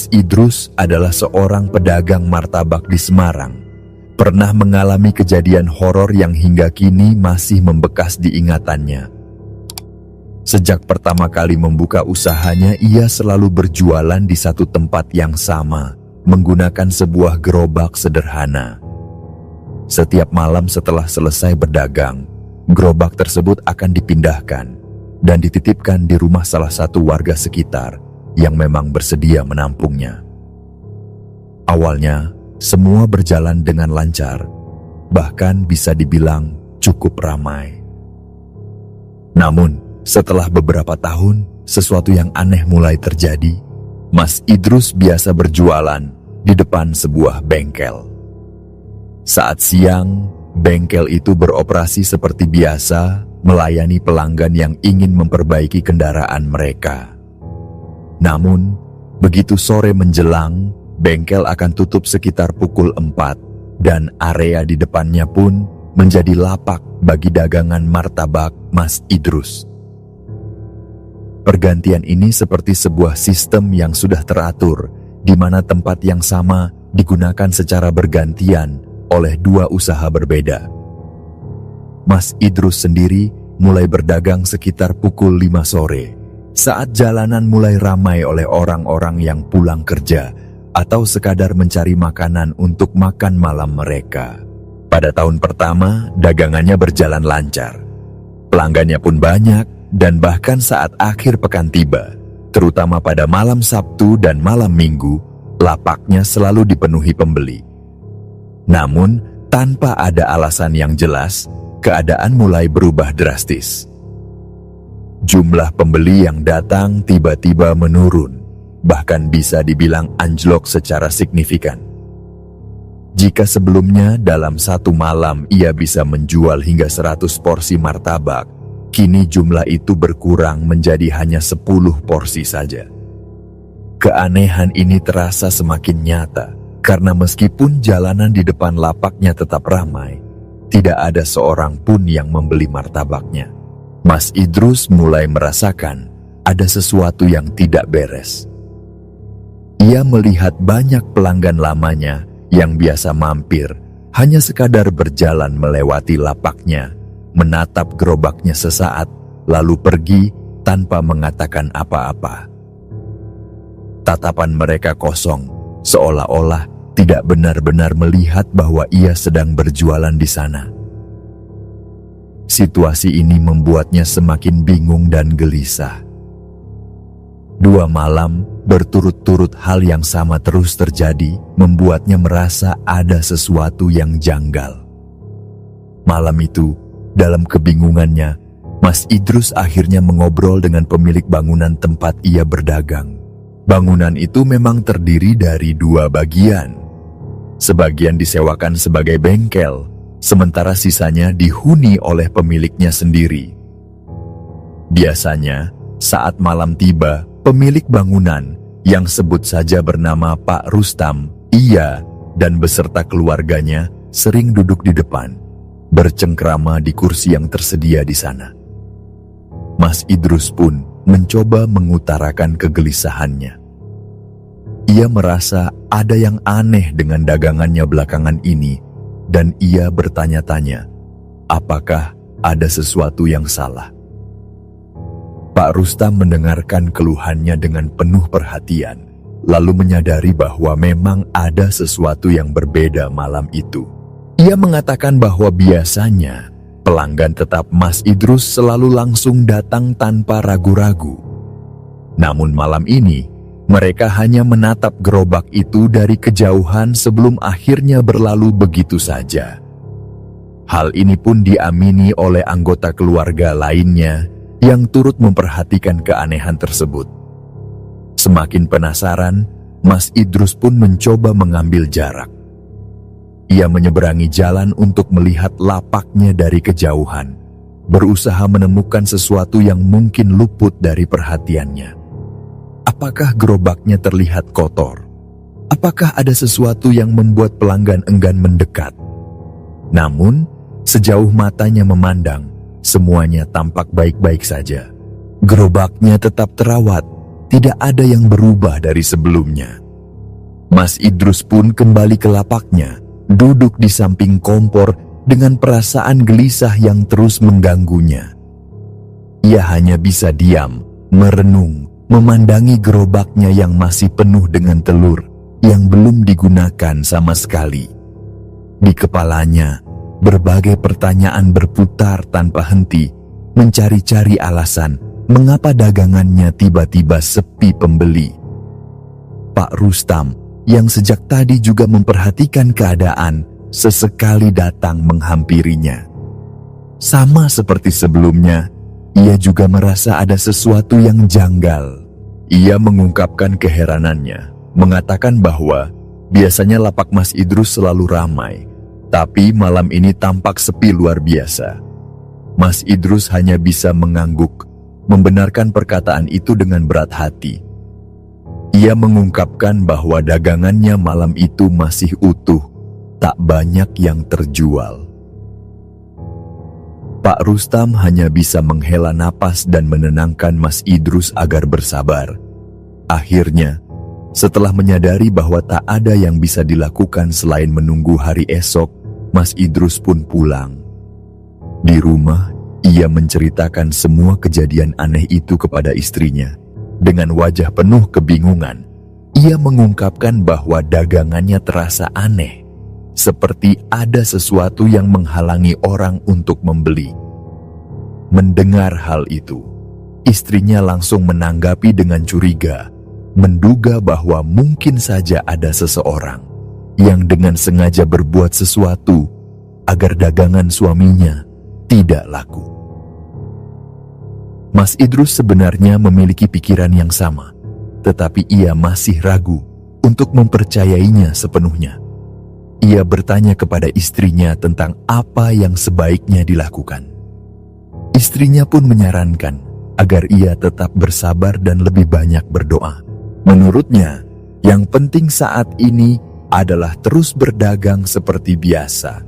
Mas Idrus adalah seorang pedagang martabak di Semarang. Pernah mengalami kejadian horor yang hingga kini masih membekas di ingatannya. Sejak pertama kali membuka usahanya, ia selalu berjualan di satu tempat yang sama, menggunakan sebuah gerobak sederhana. Setiap malam setelah selesai berdagang, gerobak tersebut akan dipindahkan dan dititipkan di rumah salah satu warga sekitar yang memang bersedia menampungnya. Awalnya, semua berjalan dengan lancar, bahkan bisa dibilang cukup ramai. Namun, setelah beberapa tahun, sesuatu yang aneh mulai terjadi. Mas Idrus biasa berjualan di depan sebuah bengkel. Saat siang, bengkel itu beroperasi seperti biasa, melayani pelanggan yang ingin memperbaiki kendaraan mereka. Namun, begitu sore menjelang, bengkel akan tutup sekitar pukul 4 dan area di depannya pun menjadi lapak bagi dagangan martabak Mas Idrus. Pergantian ini seperti sebuah sistem yang sudah teratur, di mana tempat yang sama digunakan secara bergantian oleh dua usaha berbeda. Mas Idrus sendiri mulai berdagang sekitar pukul 5 sore, saat jalanan mulai ramai oleh orang-orang yang pulang kerja atau sekadar mencari makanan untuk makan malam mereka. Pada tahun pertama, dagangannya berjalan lancar. Pelanggannya pun banyak, dan bahkan saat akhir pekan tiba, terutama pada malam Sabtu dan malam Minggu, lapaknya selalu dipenuhi pembeli. Namun, tanpa ada alasan yang jelas, keadaan mulai berubah drastis. Jumlah pembeli yang datang tiba-tiba menurun, bahkan bisa dibilang anjlok secara signifikan. Jika sebelumnya dalam satu malam ia bisa menjual hingga 100 porsi martabak, kini jumlah itu berkurang menjadi hanya 10 porsi saja. Keanehan ini terasa semakin nyata, karena meskipun jalanan di depan lapaknya tetap ramai, tidak ada seorang pun yang membeli martabaknya. Mas Idrus mulai merasakan ada sesuatu yang tidak beres. Ia melihat banyak pelanggan lamanya yang biasa mampir, hanya sekadar berjalan melewati lapaknya, menatap gerobaknya sesaat, lalu pergi tanpa mengatakan apa-apa. Tatapan mereka kosong, seolah-olah tidak benar-benar melihat bahwa ia sedang berjualan di sana. Situasi ini membuatnya semakin bingung dan gelisah. 2 malam berturut-turut hal yang sama terus terjadi, membuatnya merasa ada sesuatu yang janggal. Malam itu, dalam kebingungannya, Mas Idrus akhirnya mengobrol dengan pemilik bangunan tempat ia berdagang. Bangunan itu memang terdiri dari 2 bagian. Sebagian disewakan sebagai bengkel, sementara sisanya dihuni oleh pemiliknya sendiri. Biasanya, saat malam tiba, pemilik bangunan yang sebut saja bernama Pak Rustam, ia dan beserta keluarganya sering duduk di depan, bercengkrama di kursi yang tersedia di sana. Mas Idrus pun mencoba mengutarakan kegelisahannya. Ia merasa ada yang aneh dengan dagangannya belakangan ini, dan ia bertanya-tanya, apakah ada sesuatu yang salah? Pak Rustam mendengarkan keluhannya dengan penuh perhatian, lalu menyadari bahwa memang ada sesuatu yang berbeda malam itu. Ia mengatakan bahwa biasanya pelanggan tetap Mas Idrus selalu langsung datang tanpa ragu-ragu. Namun malam ini, mereka hanya menatap gerobak itu dari kejauhan sebelum akhirnya berlalu begitu saja. Hal ini pun diamini oleh anggota keluarga lainnya yang turut memperhatikan keanehan tersebut. Semakin penasaran, Mas Idrus pun mencoba mengambil jarak. Ia menyeberangi jalan untuk melihat lapaknya dari kejauhan, berusaha menemukan sesuatu yang mungkin luput dari perhatiannya. Apakah gerobaknya terlihat kotor? Apakah ada sesuatu yang membuat pelanggan enggan mendekat? Namun, sejauh matanya memandang, semuanya tampak baik-baik saja. Gerobaknya tetap terawat, tidak ada yang berubah dari sebelumnya. Mas Idrus pun kembali ke lapaknya, duduk di samping kompor dengan perasaan gelisah yang terus mengganggunya. Ia hanya bisa diam, merenung, memandangi gerobaknya yang masih penuh dengan telur yang belum digunakan sama sekali. Di kepalanya, berbagai pertanyaan berputar tanpa henti, mencari-cari alasan mengapa dagangannya tiba-tiba sepi pembeli. Pak Rustam, yang sejak tadi juga memperhatikan keadaan, sesekali datang menghampirinya. Sama seperti sebelumnya, ia juga merasa ada sesuatu yang janggal. Ia mengungkapkan keheranannya, mengatakan bahwa biasanya lapak Mas Idrus selalu ramai, tapi malam ini tampak sepi luar biasa. Mas Idrus hanya bisa mengangguk, membenarkan perkataan itu dengan berat hati. Ia mengungkapkan bahwa dagangannya malam itu masih utuh, tak banyak yang terjual. Pak Rustam hanya bisa menghela napas dan menenangkan Mas Idrus agar bersabar. Akhirnya, setelah menyadari bahwa tak ada yang bisa dilakukan selain menunggu hari esok, Mas Idrus pun pulang. Di rumah, ia menceritakan semua kejadian aneh itu kepada istrinya. Dengan wajah penuh kebingungan, ia mengungkapkan bahwa dagangannya terasa aneh, seperti ada sesuatu yang menghalangi orang untuk membeli. Mendengar hal itu, istrinya langsung menanggapi dengan curiga, menduga bahwa mungkin saja ada seseorang yang dengan sengaja berbuat sesuatu agar dagangan suaminya tidak laku. Mas Idrus sebenarnya memiliki pikiran yang sama, tetapi ia masih ragu untuk mempercayainya sepenuhnya. Ia bertanya kepada istrinya tentang apa yang sebaiknya dilakukan. Istrinya pun menyarankan agar ia tetap bersabar dan lebih banyak berdoa. Menurutnya, yang penting saat ini adalah terus berdagang seperti biasa.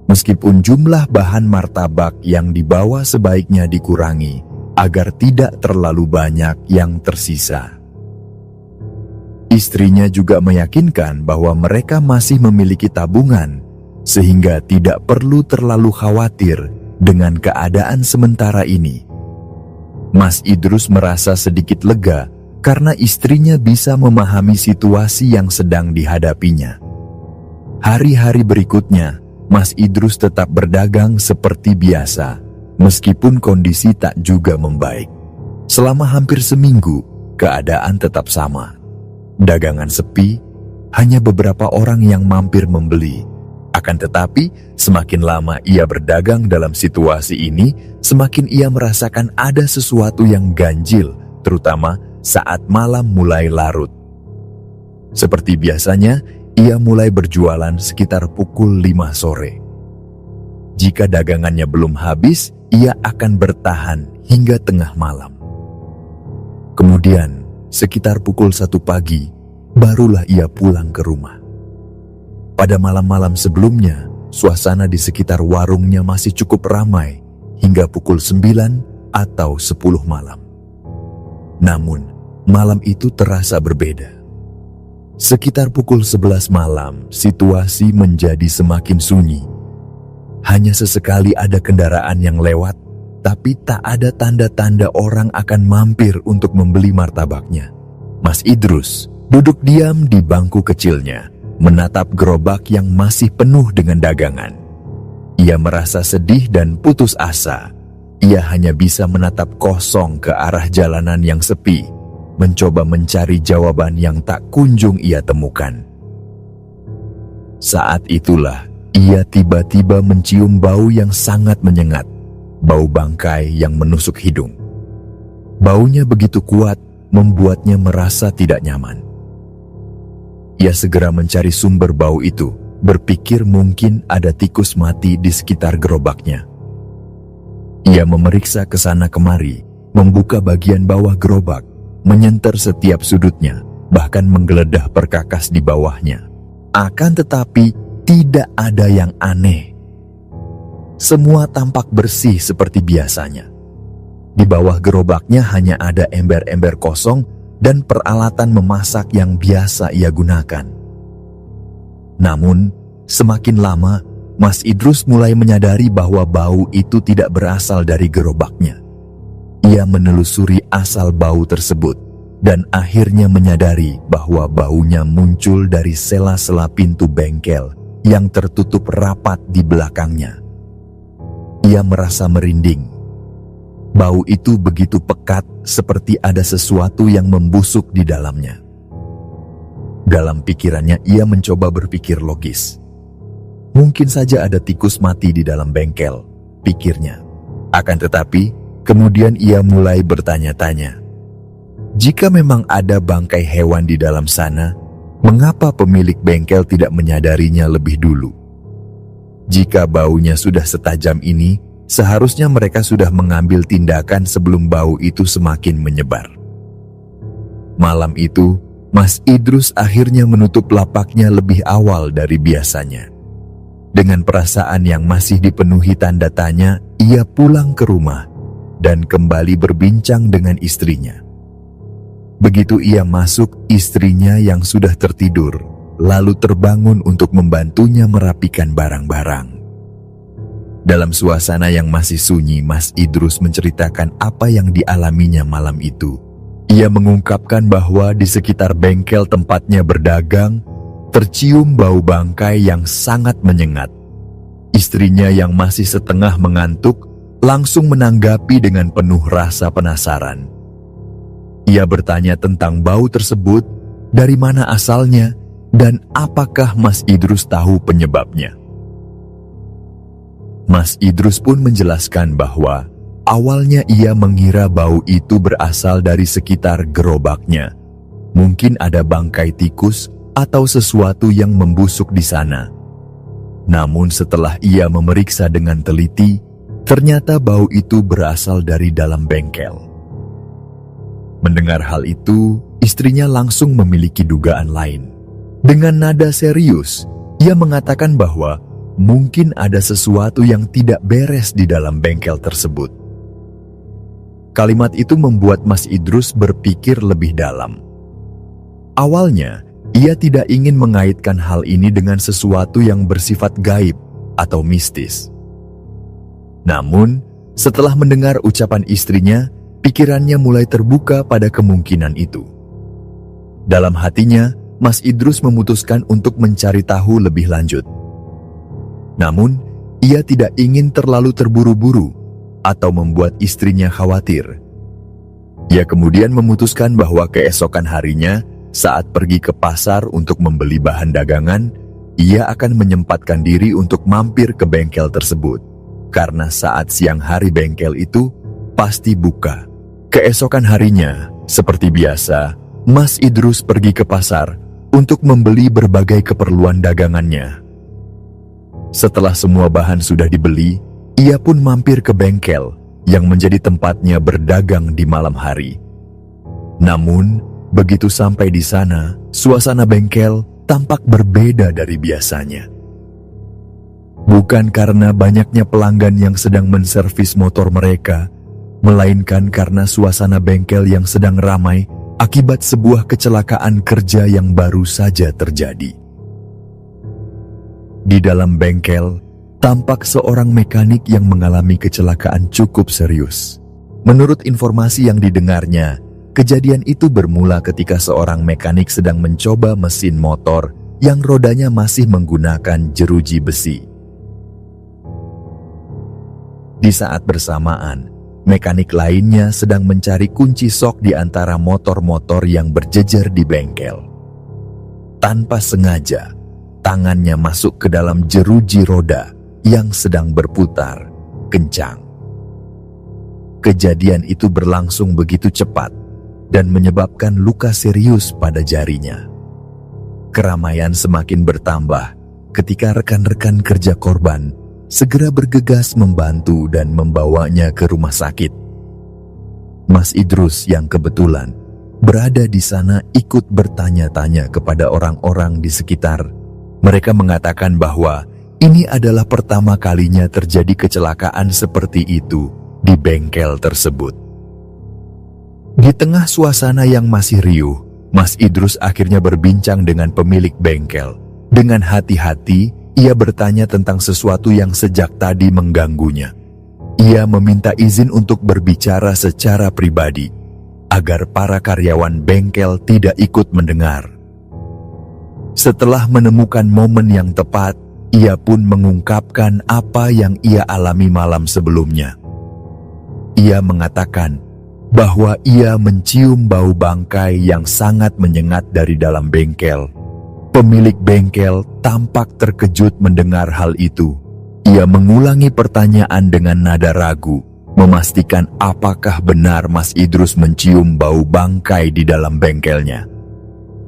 Meskipun jumlah bahan martabak yang dibawa sebaiknya dikurangi, agar tidak terlalu banyak yang tersisa. Istrinya juga meyakinkan bahwa mereka masih memiliki tabungan, sehingga tidak perlu terlalu khawatir dengan keadaan sementara ini. Mas Idrus merasa sedikit lega karena istrinya bisa memahami situasi yang sedang dihadapinya. Hari-hari berikutnya, Mas Idrus tetap berdagang seperti biasa, meskipun kondisi tak juga membaik. Selama hampir seminggu, keadaan tetap sama. Dagangan sepi, hanya beberapa orang yang mampir membeli. Akan tetapi, semakin lama ia berdagang dalam situasi ini, semakin ia merasakan ada sesuatu yang ganjil, terutama saat malam mulai larut. Seperti biasanya, ia mulai berjualan sekitar pukul 5 sore. Jika dagangannya belum habis, ia akan bertahan hingga tengah malam. Kemudian, sekitar pukul 1 pagi, barulah ia pulang ke rumah. Pada malam-malam sebelumnya, suasana di sekitar warungnya masih cukup ramai hingga pukul 9 atau 10 malam. Namun, malam itu terasa berbeda. Sekitar pukul 11 malam, situasi menjadi semakin sunyi. Hanya sesekali ada kendaraan yang lewat, tapi tak ada tanda-tanda orang akan mampir untuk membeli martabaknya. Mas Idrus duduk diam di bangku kecilnya, menatap gerobak yang masih penuh dengan dagangan. Ia merasa sedih dan putus asa. Ia hanya bisa menatap kosong ke arah jalanan yang sepi, mencoba mencari jawaban yang tak kunjung ia temukan. Saat itulah, ia tiba-tiba mencium bau yang sangat menyengat, bau bangkai yang menusuk hidung. Baunya begitu kuat, membuatnya merasa tidak nyaman. Ia segera mencari sumber bau itu, berpikir mungkin ada tikus mati di sekitar gerobaknya. Ia memeriksa ke sana kemari, membuka bagian bawah gerobak, menyenter setiap sudutnya, bahkan menggeledah perkakas di bawahnya. Akan tetapi, tidak ada yang aneh. Semua tampak bersih seperti biasanya. Di bawah gerobaknya hanya ada ember-ember kosong dan peralatan memasak yang biasa ia gunakan. Namun, semakin lama, Mas Idrus mulai menyadari bahwa bau itu tidak berasal dari gerobaknya. Ia menelusuri asal bau tersebut dan akhirnya menyadari bahwa baunya muncul dari sela-sela pintu bengkel yang tertutup rapat di belakangnya. Ia merasa merinding. Bau itu begitu pekat seperti ada sesuatu yang membusuk di dalamnya. Dalam pikirannya ia mencoba berpikir logis. Mungkin saja ada tikus mati di dalam bengkel, pikirnya. Akan tetapi, kemudian ia mulai bertanya-tanya. Jika memang ada bangkai hewan di dalam sana, mengapa pemilik bengkel tidak menyadarinya lebih dulu? Jika baunya sudah setajam ini, seharusnya mereka sudah mengambil tindakan sebelum bau itu semakin menyebar. Malam itu, Mas Idrus akhirnya menutup lapaknya lebih awal dari biasanya. Dengan perasaan yang masih dipenuhi tanda tanya, ia pulang ke rumah dan kembali berbincang dengan istrinya. Begitu ia masuk, istrinya yang sudah tertidur, lalu terbangun untuk membantunya merapikan barang-barang. Dalam suasana yang masih sunyi, Mas Idrus menceritakan apa yang dialaminya malam itu. Ia mengungkapkan bahwa di sekitar bengkel tempatnya berdagang, tercium bau bangkai yang sangat menyengat. Istrinya yang masih setengah mengantuk langsung menanggapi dengan penuh rasa penasaran. Ia bertanya tentang bau tersebut, dari mana asalnya, dan apakah Mas Idrus tahu penyebabnya. Mas Idrus pun menjelaskan bahwa awalnya ia mengira bau itu berasal dari sekitar gerobaknya. Mungkin ada bangkai tikus atau sesuatu yang membusuk di sana. Namun setelah ia memeriksa dengan teliti, ternyata bau itu berasal dari dalam bengkel. Mendengar hal itu, istrinya langsung memiliki dugaan lain. Dengan nada serius, ia mengatakan bahwa mungkin ada sesuatu yang tidak beres di dalam bengkel tersebut. Kalimat itu membuat Mas Idrus berpikir lebih dalam. Awalnya, ia tidak ingin mengaitkan hal ini dengan sesuatu yang bersifat gaib atau mistis. Namun, setelah mendengar ucapan istrinya, pikirannya mulai terbuka pada kemungkinan itu. Dalam hatinya, Mas Idrus memutuskan untuk mencari tahu lebih lanjut. Namun, ia tidak ingin terlalu terburu-buru atau membuat istrinya khawatir. Ia kemudian memutuskan bahwa keesokan harinya, saat pergi ke pasar untuk membeli bahan dagangan, ia akan menyempatkan diri untuk mampir ke bengkel tersebut. Karena saat siang hari bengkel itu pasti buka. Keesokan harinya, seperti biasa, Mas Idrus pergi ke pasar untuk membeli berbagai keperluan dagangannya. Setelah semua bahan sudah dibeli, ia pun mampir ke bengkel yang menjadi tempatnya berdagang di malam hari. Namun, begitu sampai di sana, suasana bengkel tampak berbeda dari biasanya. Bukan karena banyaknya pelanggan yang sedang menservis motor mereka, melainkan karena suasana bengkel yang sedang ramai akibat sebuah kecelakaan kerja yang baru saja terjadi. Di dalam bengkel, tampak seorang mekanik yang mengalami kecelakaan cukup serius. Menurut informasi yang didengarnya, kejadian itu bermula ketika seorang mekanik sedang mencoba mesin motor yang rodanya masih menggunakan jeruji besi. Di saat bersamaan, mekanik lainnya sedang mencari kunci sok di antara motor-motor yang berjejer di bengkel. Tanpa sengaja, tangannya masuk ke dalam jeruji roda yang sedang berputar kencang. Kejadian itu berlangsung begitu cepat dan menyebabkan luka serius pada jarinya. Keramaian semakin bertambah ketika rekan-rekan kerja korban segera bergegas membantu dan membawanya ke rumah sakit. Mas Idrus yang kebetulan berada di sana ikut bertanya-tanya kepada orang-orang di sekitar. Mereka mengatakan bahwa ini adalah pertama kalinya terjadi kecelakaan seperti itu di bengkel tersebut. Di tengah suasana yang masih riuh, Mas Idrus akhirnya berbincang dengan pemilik bengkel Dengan hati-hati, ia bertanya tentang sesuatu yang sejak tadi mengganggunya. Ia meminta izin untuk berbicara secara pribadi, agar para karyawan bengkel tidak ikut mendengar. Setelah menemukan momen yang tepat, ia pun mengungkapkan apa yang ia alami malam sebelumnya. Ia mengatakan bahwa ia mencium bau bangkai yang sangat menyengat dari dalam bengkel. Pemilik bengkel tampak terkejut mendengar hal itu. Ia mengulangi pertanyaan dengan nada ragu, memastikan apakah benar Mas Idrus mencium bau bangkai di dalam bengkelnya.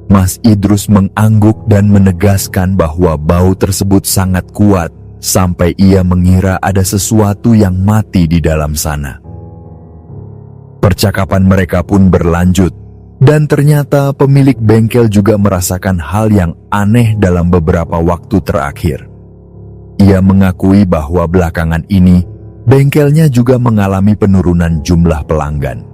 Mas Idrus mengangguk dan menegaskan bahwa bau tersebut sangat kuat, sampai ia mengira ada sesuatu yang mati di dalam sana. Percakapan mereka pun berlanjut, dan ternyata pemilik bengkel juga merasakan hal yang aneh dalam beberapa waktu terakhir. Ia mengakui bahwa belakangan ini, bengkelnya juga mengalami penurunan jumlah pelanggan.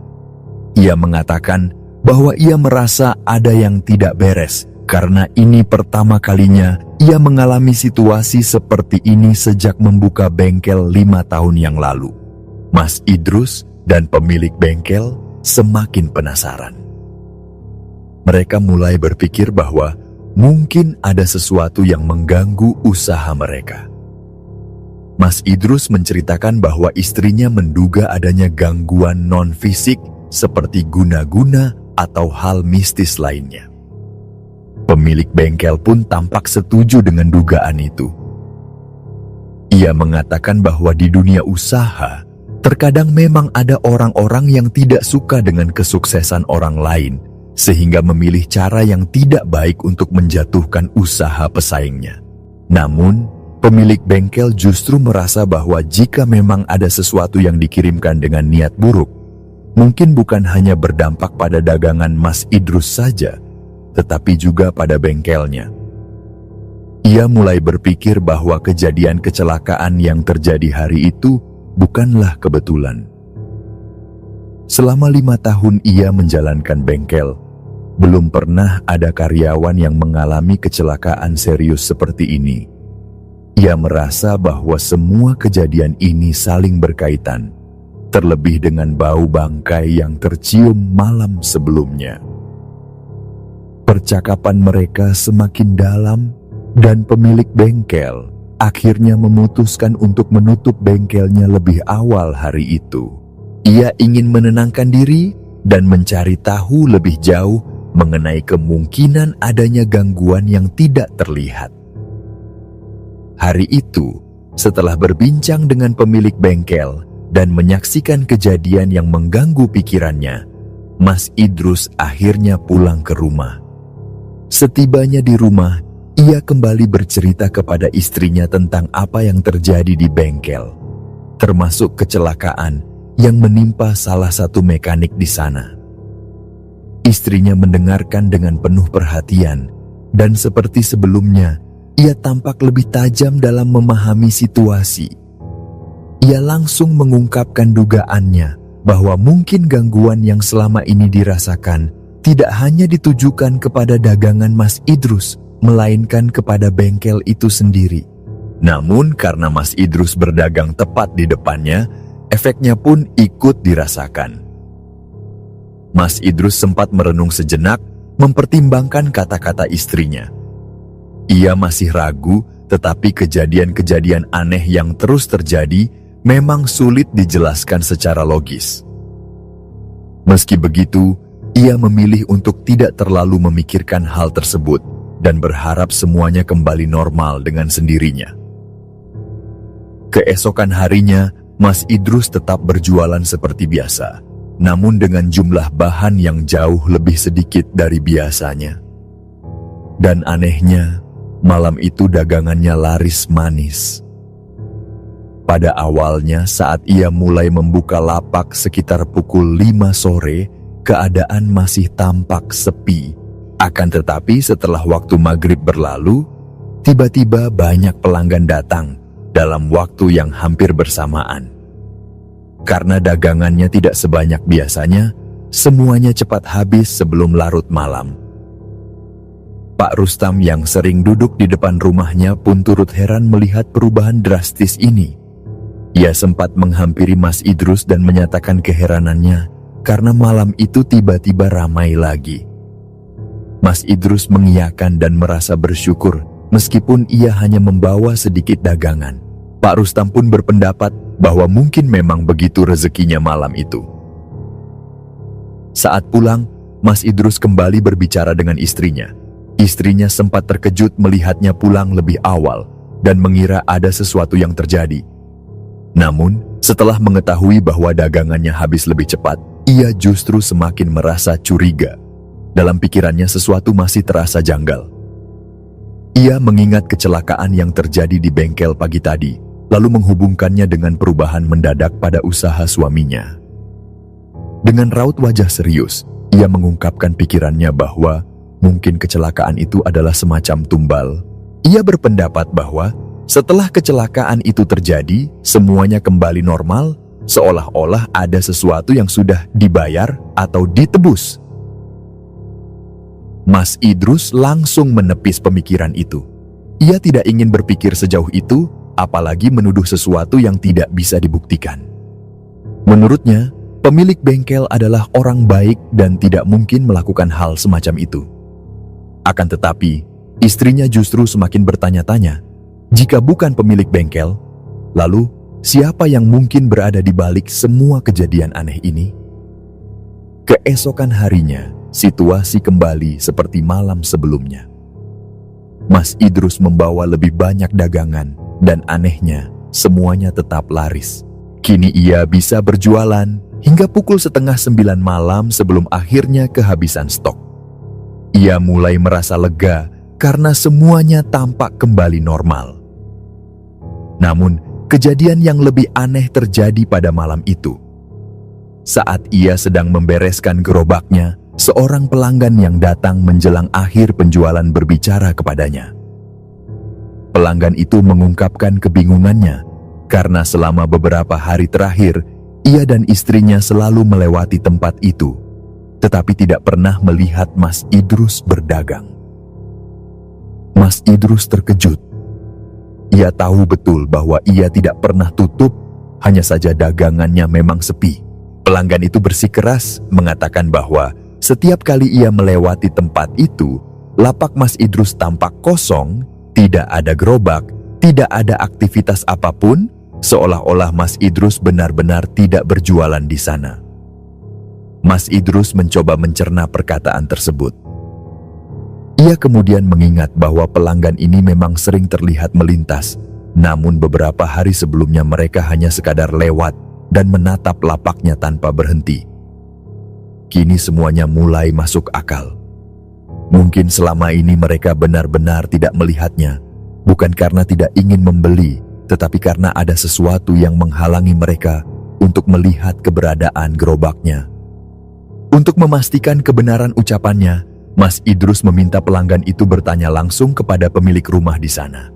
Ia mengatakan bahwa ia merasa ada yang tidak beres, karena ini pertama kalinya ia mengalami situasi seperti ini sejak membuka bengkel 5 tahun yang lalu. Mas Idrus dan pemilik bengkel semakin penasaran. Mereka mulai berpikir bahwa mungkin ada sesuatu yang mengganggu usaha mereka. Mas Idrus menceritakan bahwa istrinya menduga adanya gangguan non-fisik seperti guna-guna atau hal mistis lainnya. Pemilik bengkel pun tampak setuju dengan dugaan itu. Ia mengatakan bahwa di dunia usaha, terkadang memang ada orang-orang yang tidak suka dengan kesuksesan orang lain, sehingga memilih cara yang tidak baik untuk menjatuhkan usaha pesaingnya. Namun, pemilik bengkel justru merasa bahwa jika memang ada sesuatu yang dikirimkan dengan niat buruk, mungkin bukan hanya berdampak pada dagangan Mas Idrus saja, tetapi juga pada bengkelnya. Ia mulai berpikir bahwa kejadian kecelakaan yang terjadi hari itu bukanlah kebetulan. Selama 5 tahun ia menjalankan bengkel, belum pernah ada karyawan yang mengalami kecelakaan serius seperti ini. Ia merasa bahwa semua kejadian ini saling berkaitan, terlebih dengan bau bangkai yang tercium malam sebelumnya. Percakapan mereka semakin dalam, dan pemilik bengkel akhirnya memutuskan untuk menutup bengkelnya lebih awal hari itu. Ia ingin menenangkan diri dan mencari tahu lebih jauh mengenai kemungkinan adanya gangguan yang tidak terlihat. Hari itu, setelah berbincang dengan pemilik bengkel dan menyaksikan kejadian yang mengganggu pikirannya, Mas Idrus akhirnya pulang ke rumah. Setibanya di rumah, ia kembali bercerita kepada istrinya tentang apa yang terjadi di bengkel, termasuk kecelakaan yang menimpa salah satu mekanik di sana. Istrinya mendengarkan dengan penuh perhatian, dan seperti sebelumnya, ia tampak lebih tajam dalam memahami situasi. Ia langsung mengungkapkan dugaannya bahwa mungkin gangguan yang selama ini dirasakan tidak hanya ditujukan kepada dagangan Mas Idrus, melainkan kepada bengkel itu sendiri. Namun karena Mas Idrus berdagang tepat di depannya, efeknya pun ikut dirasakan. Mas Idrus sempat merenung sejenak, mempertimbangkan kata-kata istrinya. Ia masih ragu, tetapi kejadian-kejadian aneh yang terus terjadi memang sulit dijelaskan secara logis. Meski begitu, ia memilih untuk tidak terlalu memikirkan hal tersebut dan berharap semuanya kembali normal dengan sendirinya. Keesokan harinya, Mas Idrus tetap berjualan seperti biasa, namun dengan jumlah bahan yang jauh lebih sedikit dari biasanya. Dan anehnya, malam itu dagangannya laris manis. Pada awalnya saat ia mulai membuka lapak sekitar pukul 5 sore, keadaan masih tampak sepi. Akan tetapi setelah waktu maghrib berlalu, tiba-tiba banyak pelanggan datang dalam waktu yang hampir bersamaan. Karena dagangannya tidak sebanyak biasanya, semuanya cepat habis sebelum larut malam. Pak Rustam yang sering duduk di depan rumahnya pun turut heran melihat perubahan drastis ini. Ia sempat menghampiri Mas Idrus dan menyatakan keheranannya karena malam itu tiba-tiba ramai lagi. Mas Idrus mengiyakan dan merasa bersyukur meskipun ia hanya membawa sedikit dagangan. Pak Rustam pun berpendapat bahwa mungkin memang begitu rezekinya malam itu. Saat pulang, Mas Idrus kembali berbicara dengan istrinya. Istrinya sempat terkejut melihatnya pulang lebih awal dan mengira ada sesuatu yang terjadi. Namun, setelah mengetahui bahwa dagangannya habis lebih cepat, ia justru semakin merasa curiga. Dalam pikirannya sesuatu masih terasa janggal. Ia mengingat kecelakaan yang terjadi di bengkel pagi tadi, lalu menghubungkannya dengan perubahan mendadak pada usaha suaminya. Dengan raut wajah serius, ia mengungkapkan pikirannya bahwa mungkin kecelakaan itu adalah semacam tumbal. Ia berpendapat bahwa setelah kecelakaan itu terjadi, semuanya kembali normal, seolah-olah ada sesuatu yang sudah dibayar atau ditebus. Mas Idrus langsung menepis pemikiran itu. Ia tidak ingin berpikir sejauh itu, apalagi menuduh sesuatu yang tidak bisa dibuktikan. Menurutnya, pemilik bengkel adalah orang baik dan tidak mungkin melakukan hal semacam itu. Akan tetapi, istrinya justru semakin bertanya-tanya, jika bukan pemilik bengkel, lalu siapa yang mungkin berada di balik semua kejadian aneh ini? Keesokan harinya, situasi kembali seperti malam sebelumnya. Mas Idrus membawa lebih banyak dagangan dan anehnya, semuanya tetap laris. Kini ia bisa berjualan hingga pukul 8:30 malam sebelum akhirnya kehabisan stok. Ia mulai merasa lega karena semuanya tampak kembali normal. Namun, kejadian yang lebih aneh terjadi pada malam itu. Saat ia sedang membereskan gerobaknya, seorang pelanggan yang datang menjelang akhir penjualan berbicara kepadanya. Pelanggan itu mengungkapkan kebingungannya karena selama beberapa hari terakhir, ia dan istrinya selalu melewati tempat itu, tetapi tidak pernah melihat Mas Idrus berdagang. Mas Idrus terkejut. Ia tahu betul bahwa ia tidak pernah tutup, hanya saja dagangannya memang sepi. Pelanggan itu bersikeras mengatakan bahwa setiap kali ia melewati tempat itu, lapak Mas Idrus tampak kosong, tidak ada gerobak, tidak ada aktivitas apapun, seolah-olah Mas Idrus benar-benar tidak berjualan di sana. Mas Idrus mencoba mencerna perkataan tersebut. Ia kemudian mengingat bahwa pelanggan ini memang sering terlihat melintas, namun beberapa hari sebelumnya mereka hanya sekadar lewat dan menatap lapaknya tanpa berhenti. Kini semuanya mulai masuk akal. Mungkin selama ini mereka benar-benar tidak melihatnya, bukan karena tidak ingin membeli, tetapi karena ada sesuatu yang menghalangi mereka untuk melihat keberadaan gerobaknya. Untuk memastikan kebenaran ucapannya, Mas Idrus meminta pelanggan itu bertanya langsung kepada pemilik rumah di sana.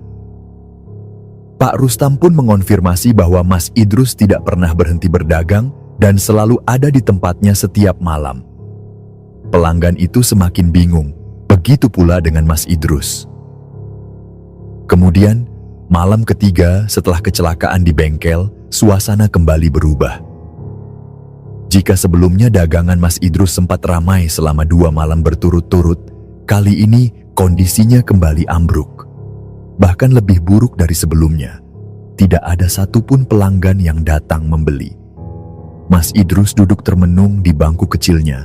Pak Rustam pun mengonfirmasi bahwa Mas Idrus tidak pernah berhenti berdagang dan selalu ada di tempatnya setiap malam. Pelanggan itu semakin bingung, begitu pula dengan Mas Idrus. Kemudian, malam ketiga setelah kecelakaan di bengkel, suasana kembali berubah. Jika sebelumnya dagangan Mas Idrus sempat ramai selama 2 malam berturut-turut, kali ini kondisinya kembali ambruk. Bahkan lebih buruk dari sebelumnya. Tidak ada satupun pelanggan yang datang membeli. Mas Idrus duduk termenung di bangku kecilnya,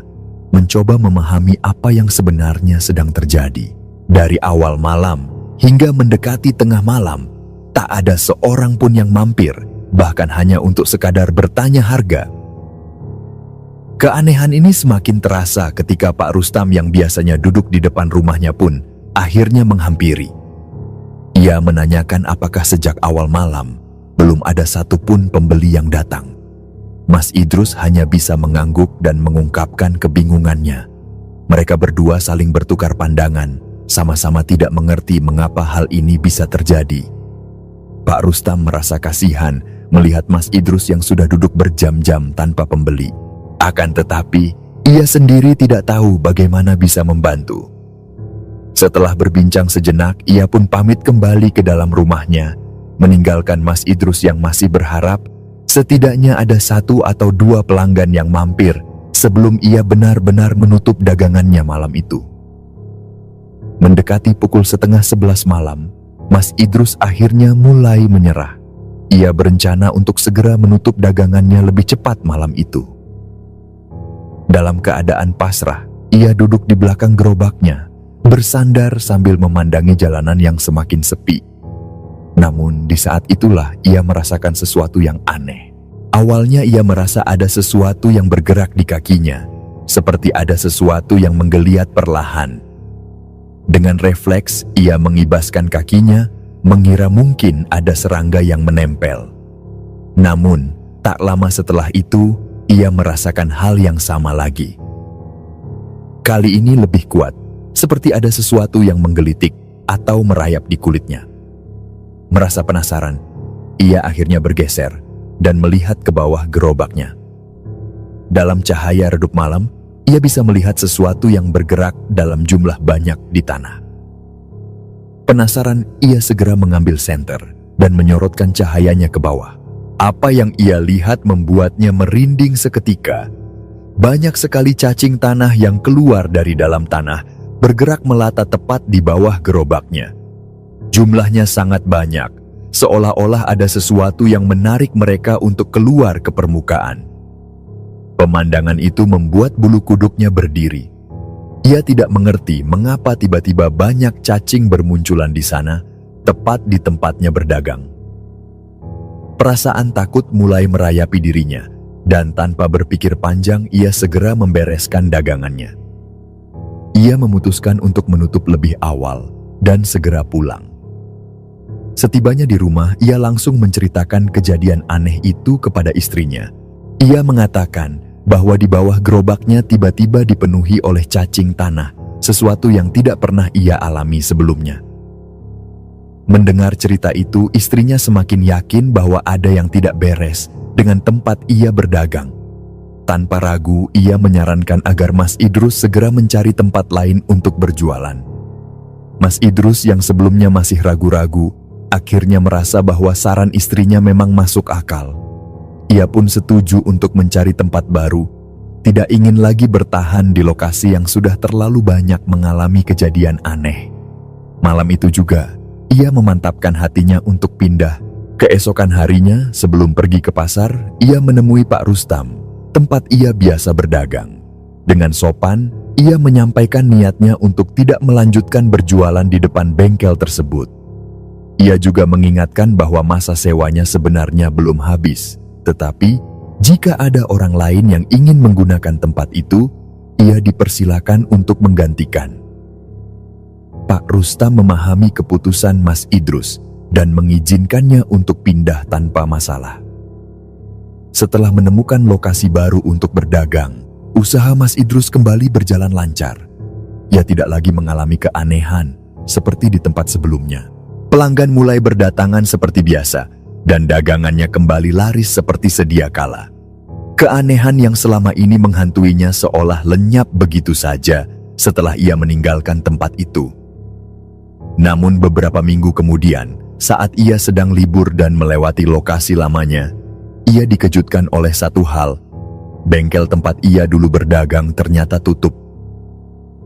mencoba memahami apa yang sebenarnya sedang terjadi. Dari awal malam hingga mendekati tengah malam, tak ada seorang pun yang mampir, bahkan hanya untuk sekadar bertanya harga. Keanehan ini semakin terasa ketika Pak Rustam yang biasanya duduk di depan rumahnya pun akhirnya menghampiri. Ia menanyakan apakah sejak awal malam belum ada satupun pembeli yang datang. Mas Idrus hanya bisa mengangguk dan mengungkapkan kebingungannya. Mereka berdua saling bertukar pandangan, sama-sama tidak mengerti mengapa hal ini bisa terjadi. Pak Rustam merasa kasihan melihat Mas Idrus yang sudah duduk berjam-jam tanpa pembeli. Akan tetapi, ia sendiri tidak tahu bagaimana bisa membantu. Setelah berbincang sejenak, ia pun pamit kembali ke dalam rumahnya, meninggalkan Mas Idrus yang masih berharap setidaknya ada 1 atau 2 pelanggan yang mampir sebelum ia benar-benar menutup dagangannya malam itu. Mendekati pukul 10:30 malam, Mas Idrus akhirnya mulai menyerah. Ia berencana untuk segera menutup dagangannya lebih cepat malam itu. Dalam keadaan pasrah, ia duduk di belakang gerobaknya, bersandar sambil memandangi jalanan yang semakin sepi. Namun di saat itulah ia merasakan sesuatu yang aneh. Awalnya ia merasa ada sesuatu yang bergerak di kakinya, seperti ada sesuatu yang menggeliat perlahan. Dengan refleks, ia mengibaskan kakinya, mengira mungkin ada serangga yang menempel. Namun, tak lama setelah itu, ia merasakan hal yang sama lagi. Kali ini lebih kuat, seperti ada sesuatu yang menggelitik atau merayap di kulitnya. Merasa penasaran, ia akhirnya bergeser dan melihat ke bawah gerobaknya. Dalam cahaya redup malam, ia bisa melihat sesuatu yang bergerak dalam jumlah banyak di tanah. Penasaran, ia segera mengambil senter dan menyorotkan cahayanya ke bawah. Apa yang ia lihat membuatnya merinding seketika. Banyak sekali cacing tanah yang keluar dari dalam tanah, bergerak melata tepat di bawah gerobaknya. Jumlahnya sangat banyak, seolah-olah ada sesuatu yang menarik mereka untuk keluar ke permukaan. Pemandangan itu membuat bulu kuduknya berdiri. Ia tidak mengerti mengapa tiba-tiba banyak cacing bermunculan di sana, tepat di tempatnya berdagang. Perasaan takut mulai merayapi dirinya, dan tanpa berpikir panjang ia segera membereskan dagangannya. Ia memutuskan untuk menutup lebih awal dan segera pulang. Setibanya di rumah, ia langsung menceritakan kejadian aneh itu kepada istrinya. Ia mengatakan bahwa di bawah gerobaknya tiba-tiba dipenuhi oleh cacing tanah, sesuatu yang tidak pernah ia alami sebelumnya. Mendengar cerita itu, istrinya semakin yakin bahwa ada yang tidak beres dengan tempat ia berdagang. Tanpa ragu, ia menyarankan agar Mas Idrus segera mencari tempat lain untuk berjualan. Mas Idrus yang sebelumnya masih ragu-ragu, akhirnya merasa bahwa saran istrinya memang masuk akal. Ia pun setuju untuk mencari tempat baru, tidak ingin lagi bertahan di lokasi yang sudah terlalu banyak mengalami kejadian aneh. Malam itu juga, ia memantapkan hatinya untuk pindah. Keesokan harinya, sebelum pergi ke pasar, ia menemui Pak Rustam, tempat ia biasa berdagang. Dengan sopan, ia menyampaikan niatnya untuk tidak melanjutkan berjualan di depan bengkel tersebut. Ia juga mengingatkan bahwa masa sewanya sebenarnya belum habis. Tetapi, jika ada orang lain yang ingin menggunakan tempat itu, ia dipersilakan untuk menggantikan. Pak Rustam memahami keputusan Mas Idrus dan mengizinkannya untuk pindah tanpa masalah. Setelah menemukan lokasi baru untuk berdagang, usaha Mas Idrus kembali berjalan lancar. Ia tidak lagi mengalami keanehan seperti di tempat sebelumnya. Pelanggan mulai berdatangan seperti biasa, dan dagangannya kembali laris seperti sedia kala. Keanehan yang selama ini menghantuinya seolah lenyap begitu saja setelah ia meninggalkan tempat itu. Namun beberapa minggu kemudian, saat ia sedang libur dan melewati lokasi lamanya, ia dikejutkan oleh satu hal. Bengkel tempat ia dulu berdagang ternyata tutup.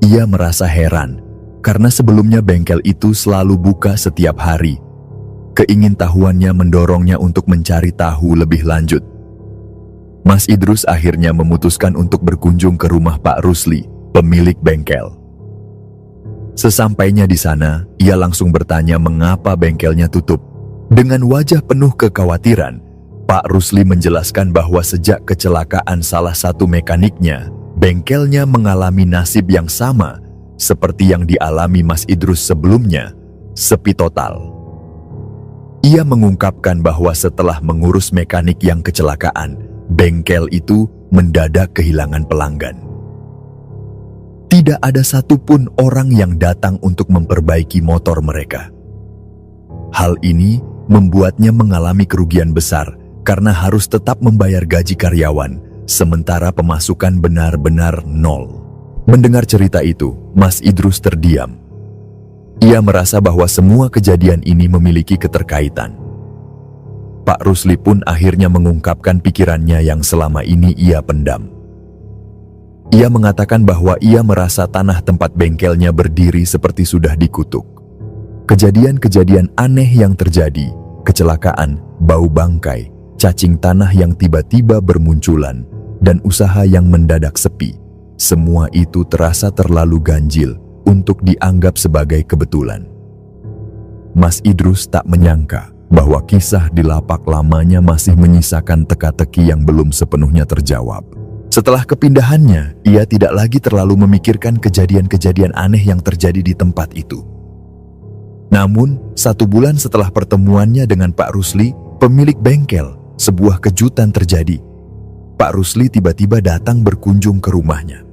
Ia merasa heran, karena sebelumnya bengkel itu selalu buka setiap hari. Keingintahuannya mendorongnya untuk mencari tahu lebih lanjut. Mas Idrus akhirnya memutuskan untuk berkunjung ke rumah Pak Rusli, pemilik bengkel. Sesampainya di sana, ia langsung bertanya mengapa bengkelnya tutup. Dengan wajah penuh kekhawatiran, Pak Rusli menjelaskan bahwa sejak kecelakaan salah satu mekaniknya, bengkelnya mengalami nasib yang sama seperti yang dialami Mas Idrus sebelumnya, sepi total. Ia mengungkapkan bahwa setelah mengurus mekanik yang kecelakaan, bengkel itu mendadak kehilangan pelanggan. Tidak ada satupun orang yang datang untuk memperbaiki motor mereka. Hal ini membuatnya mengalami kerugian besar karena harus tetap membayar gaji karyawan, sementara pemasukan benar-benar nol. Mendengar cerita itu, Mas Idrus terdiam. Ia merasa bahwa semua kejadian ini memiliki keterkaitan. Pak Rusli pun akhirnya mengungkapkan pikirannya yang selama ini ia pendam. Ia mengatakan bahwa ia merasa tanah tempat bengkelnya berdiri seperti sudah dikutuk. Kejadian-kejadian aneh yang terjadi, kecelakaan, bau bangkai, cacing tanah yang tiba-tiba bermunculan, dan usaha yang mendadak sepi, semua itu terasa terlalu ganjil untuk dianggap sebagai kebetulan. Mas Idrus tak menyangka bahwa kisah di lapak lamanya masih menyisakan teka-teki yang belum sepenuhnya terjawab. Setelah kepindahannya, ia tidak lagi terlalu memikirkan kejadian-kejadian aneh yang terjadi di tempat itu. Namun, 1 bulan setelah pertemuannya dengan Pak Rusli, pemilik bengkel, sebuah kejutan terjadi. Pak Rusli tiba-tiba datang berkunjung ke rumahnya.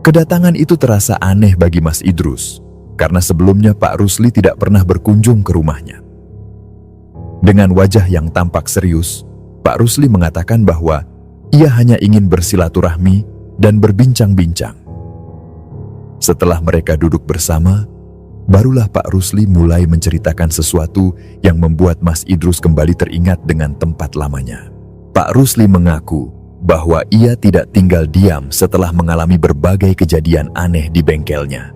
Kedatangan itu terasa aneh bagi Mas Idrus, karena sebelumnya Pak Rusli tidak pernah berkunjung ke rumahnya. Dengan wajah yang tampak serius, Pak Rusli mengatakan bahwa ia hanya ingin bersilaturahmi dan berbincang-bincang. Setelah mereka duduk bersama, barulah Pak Rusli mulai menceritakan sesuatu yang membuat Mas Idrus kembali teringat dengan tempat lamanya. Pak Rusli mengaku bahwa ia tidak tinggal diam setelah mengalami berbagai kejadian aneh di bengkelnya.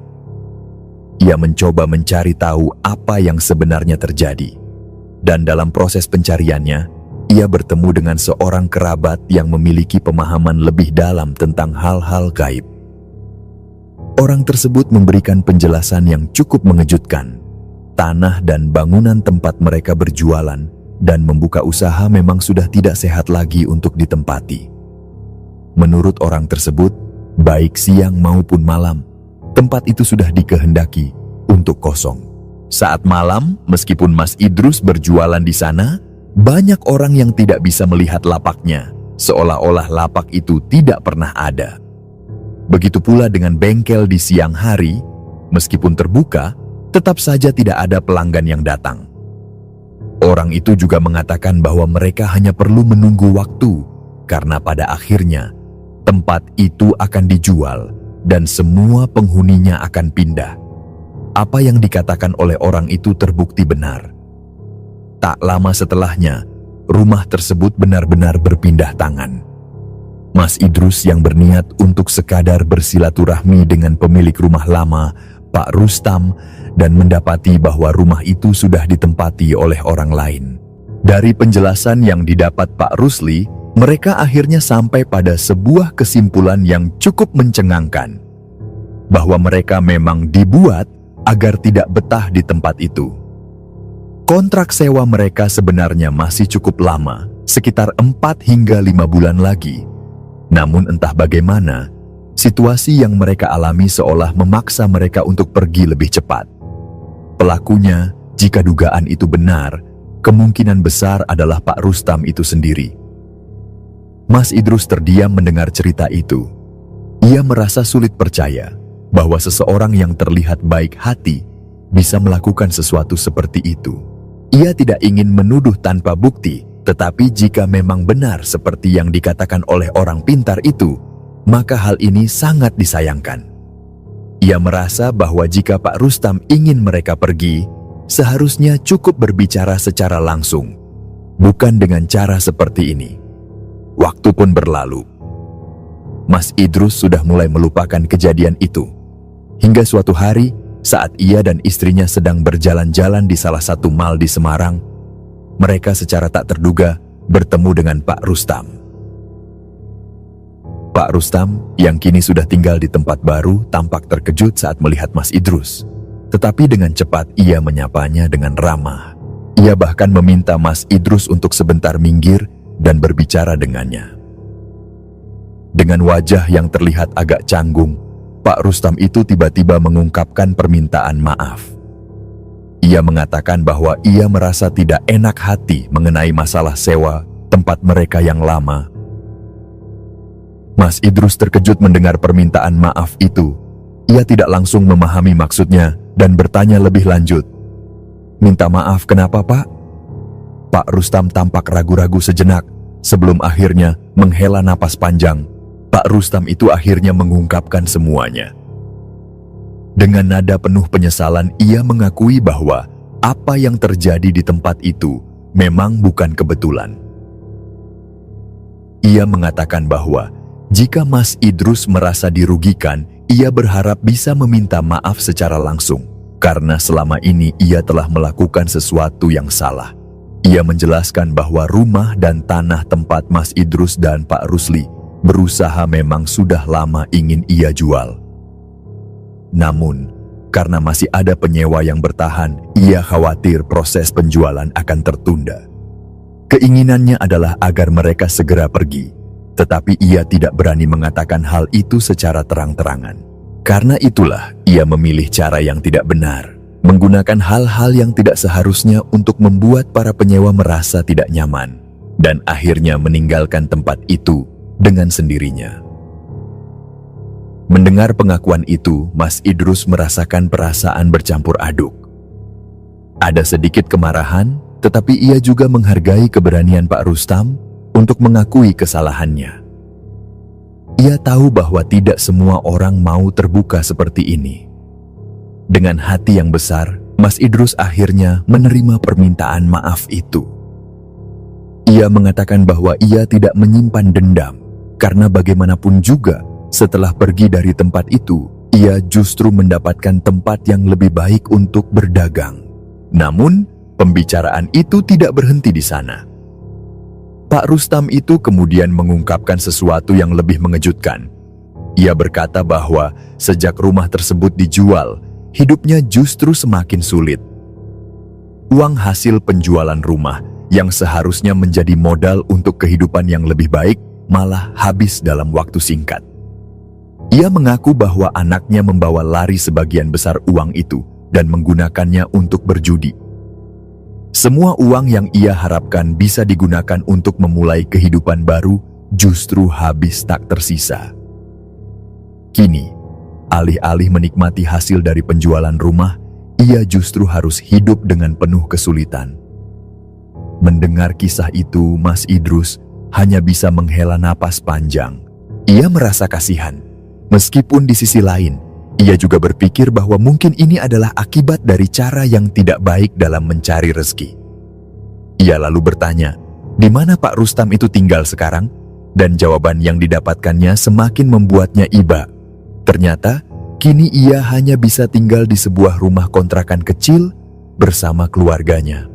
Ia mencoba mencari tahu apa yang sebenarnya terjadi. Dan dalam proses pencariannya, ia bertemu dengan seorang kerabat yang memiliki pemahaman lebih dalam tentang hal-hal gaib. Orang tersebut memberikan penjelasan yang cukup mengejutkan. Tanah dan bangunan tempat mereka berjualan dan membuka usaha memang sudah tidak sehat lagi untuk ditempati. Menurut orang tersebut, baik siang maupun malam, tempat itu sudah dikehendaki untuk kosong. Saat malam, meskipun Mas Idrus berjualan di sana, banyak orang yang tidak bisa melihat lapaknya, seolah-olah lapak itu tidak pernah ada. Begitu pula dengan bengkel di siang hari, meskipun terbuka, tetap saja tidak ada pelanggan yang datang. Orang itu juga mengatakan bahwa mereka hanya perlu menunggu waktu, karena pada akhirnya, tempat itu akan dijual dan semua penghuninya akan pindah. Apa yang dikatakan oleh orang itu terbukti benar. Tak lama setelahnya, rumah tersebut benar-benar berpindah tangan. Mas Idrus yang berniat untuk sekadar bersilaturahmi dengan pemilik rumah lama, Pak Rustam, dan mendapati bahwa rumah itu sudah ditempati oleh orang lain. Dari penjelasan yang didapat Pak Rusli, mereka akhirnya sampai pada sebuah kesimpulan yang cukup mencengangkan, bahwa mereka memang dibuat agar tidak betah di tempat itu. Kontrak sewa mereka sebenarnya masih cukup lama, sekitar 4 hingga 5 bulan lagi. Namun entah bagaimana, situasi yang mereka alami seolah memaksa mereka untuk pergi lebih cepat. Pelakunya, jika dugaan itu benar, kemungkinan besar adalah Pak Rustam itu sendiri. Mas Idrus terdiam mendengar cerita itu. Ia merasa sulit percaya bahwa seseorang yang terlihat baik hati bisa melakukan sesuatu seperti itu. Ia tidak ingin menuduh tanpa bukti, tetapi jika memang benar seperti yang dikatakan oleh orang pintar itu, maka hal ini sangat disayangkan. Ia merasa bahwa jika Pak Rustam ingin mereka pergi, seharusnya cukup berbicara secara langsung, bukan dengan cara seperti ini. Waktu pun berlalu. Mas Idrus sudah mulai melupakan kejadian itu. Hingga suatu hari, saat ia dan istrinya sedang berjalan-jalan di salah satu mal di Semarang, mereka secara tak terduga bertemu dengan Pak Rustam. Pak Rustam, yang kini sudah tinggal di tempat baru, tampak terkejut saat melihat Mas Idrus. Tetapi dengan cepat ia menyapanya dengan ramah. Ia bahkan meminta Mas Idrus untuk sebentar minggir dan berbicara dengannya. Dengan wajah yang terlihat agak canggung, Pak Rustam itu tiba-tiba mengungkapkan permintaan maaf. Ia mengatakan bahwa ia merasa tidak enak hati mengenai masalah sewa tempat mereka yang lama. Mas Idrus terkejut mendengar permintaan maaf itu. Ia tidak langsung memahami maksudnya dan bertanya lebih lanjut. "Minta maaf kenapa, Pak?" Pak Rustam tampak ragu-ragu sejenak sebelum akhirnya menghela napas panjang. Pak Rustam itu akhirnya mengungkapkan semuanya. Dengan nada penuh penyesalan, ia mengakui bahwa apa yang terjadi di tempat itu memang bukan kebetulan. Ia mengatakan bahwa jika Mas Idrus merasa dirugikan, ia berharap bisa meminta maaf secara langsung, karena selama ini ia telah melakukan sesuatu yang salah. Ia menjelaskan bahwa rumah dan tanah tempat Mas Idrus dan Pak Rusli berusaha memang sudah lama ingin ia jual. Namun, karena masih ada penyewa yang bertahan, ia khawatir proses penjualan akan tertunda. Keinginannya adalah agar mereka segera pergi, tetapi ia tidak berani mengatakan hal itu secara terang-terangan. Karena itulah, ia memilih cara yang tidak benar, menggunakan hal-hal yang tidak seharusnya untuk membuat para penyewa merasa tidak nyaman, dan akhirnya meninggalkan tempat itu dengan sendirinya. Mendengar pengakuan itu, Mas Idrus merasakan perasaan bercampur aduk. Ada sedikit kemarahan, tetapi ia juga menghargai keberanian Pak Rustam untuk mengakui kesalahannya. Ia tahu bahwa tidak semua orang mau terbuka seperti ini. Dengan hati yang besar, Mas Idrus akhirnya menerima permintaan maaf itu. Ia mengatakan bahwa ia tidak menyimpan dendam, karena bagaimanapun juga, setelah pergi dari tempat itu, ia justru mendapatkan tempat yang lebih baik untuk berdagang. Namun, pembicaraan itu tidak berhenti di sana. Pak Rustam itu kemudian mengungkapkan sesuatu yang lebih mengejutkan. Ia berkata bahwa sejak rumah tersebut dijual, hidupnya justru semakin sulit. Uang hasil penjualan rumah yang seharusnya menjadi modal untuk kehidupan yang lebih baik malah habis dalam waktu singkat. Ia mengaku bahwa anaknya membawa lari sebagian besar uang itu dan menggunakannya untuk berjudi. Semua uang yang ia harapkan bisa digunakan untuk memulai kehidupan baru justru habis tak tersisa. Kini, alih-alih menikmati hasil dari penjualan rumah, ia justru harus hidup dengan penuh kesulitan. Mendengar kisah itu, Mas Idrus hanya bisa menghela napas panjang. Ia merasa kasihan. Meskipun di sisi lain, ia juga berpikir bahwa mungkin ini adalah akibat dari cara yang tidak baik dalam mencari rezeki. Ia lalu bertanya, di mana Pak Rustam itu tinggal sekarang? Dan jawaban yang didapatkannya semakin membuatnya iba. Ternyata, kini ia hanya bisa tinggal di sebuah rumah kontrakan kecil bersama keluarganya.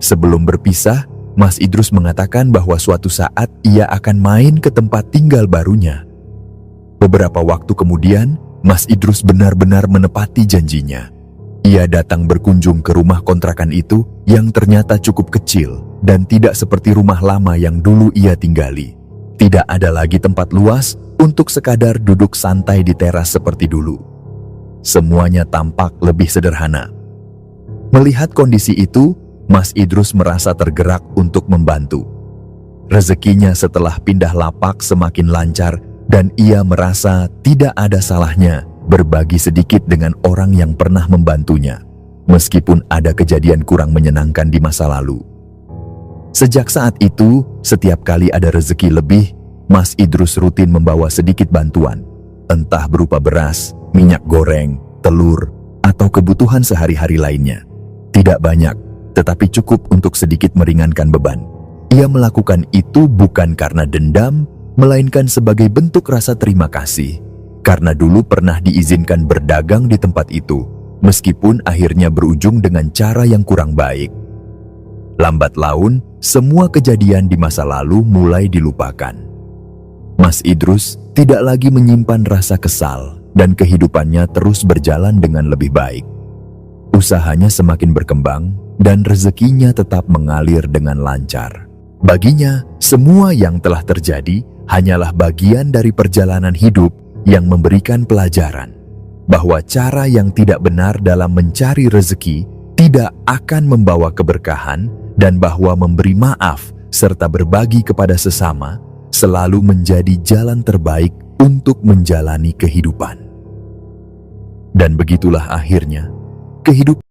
Sebelum berpisah, Mas Idrus mengatakan bahwa suatu saat ia akan main ke tempat tinggal barunya. Beberapa waktu kemudian, Mas Idrus benar-benar menepati janjinya. Ia datang berkunjung ke rumah kontrakan itu yang ternyata cukup kecil dan tidak seperti rumah lama yang dulu ia tinggali. Tidak ada lagi tempat luas untuk sekadar duduk santai di teras seperti dulu. Semuanya tampak lebih sederhana. Melihat kondisi itu, Mas Idrus merasa tergerak untuk membantu. Rezekinya setelah pindah lapak semakin lancar dan ia merasa tidak ada salahnya berbagi sedikit dengan orang yang pernah membantunya, meskipun ada kejadian kurang menyenangkan di masa lalu. Sejak saat itu, setiap kali ada rezeki lebih, Mas Idrus rutin membawa sedikit bantuan, entah berupa beras, minyak goreng, telur, atau kebutuhan sehari-hari lainnya. Tidak banyak, tetapi cukup untuk sedikit meringankan beban. Ia melakukan itu bukan karena dendam, melainkan sebagai bentuk rasa terima kasih, karena dulu pernah diizinkan berdagang di tempat itu, meskipun akhirnya berujung dengan cara yang kurang baik. Lambat laun, semua kejadian di masa lalu mulai dilupakan. Mas Idrus tidak lagi menyimpan rasa kesal, dan kehidupannya terus berjalan dengan lebih baik. Usahanya semakin berkembang, dan rezekinya tetap mengalir dengan lancar. Baginya, semua yang telah terjadi hanyalah bagian dari perjalanan hidup yang memberikan pelajaran bahwa cara yang tidak benar dalam mencari rezeki tidak akan membawa keberkahan, dan bahwa memberi maaf serta berbagi kepada sesama selalu menjadi jalan terbaik untuk menjalani kehidupan. Dan begitulah akhirnya kehidupan